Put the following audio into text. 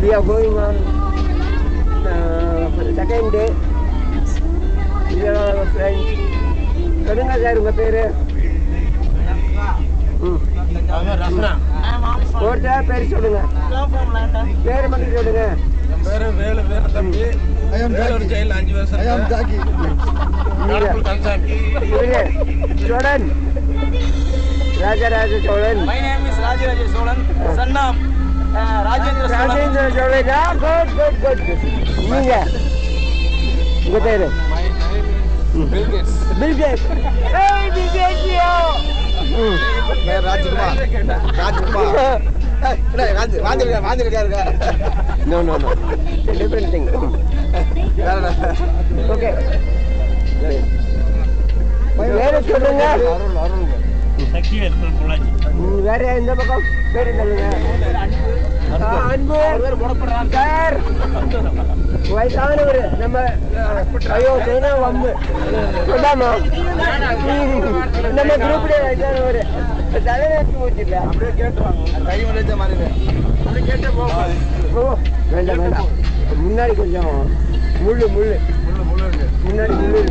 We are going on for the second day. We are our friends. சொல்லுங்க sir உங்க பேரு? ஒருத்தா பேர் சொல்லுங்க. பேரு மட்டும் சொல்லுங்க. பேரு வேலு தம்பி. வேலூர் ஜெயில் 5 வருஷம். Cholan. Rajaraja Cholan. My name is Rajaraja Solan, son of Rajendra Solan. Rajendra Cholan. Good. நீங்க உங்க பேரு? My name is Bill Gates. Bill Gates. Hey, Bill Gates yo. मैं राजकुमार. No. It's a different thing. Okay. வேற சொல்லுங்க. வேற எந்த பக்கம் பேரு சொல்லுங்க. அன்பு சார் வயசானவர் நம்ம ஐயோ சைனா வம்பு சொல்லாமா நம்ம குரூப்ல வயசானவர் தலைநேற்று போச்சுல அப்படியே கேட்டுவாங்க கை வளைச்ச மாதிரி அப்படியே கேட்டே வேண்டாம் முன்னாடி கொஞ்சம் முள்ளு முன்னாடி முள்ளு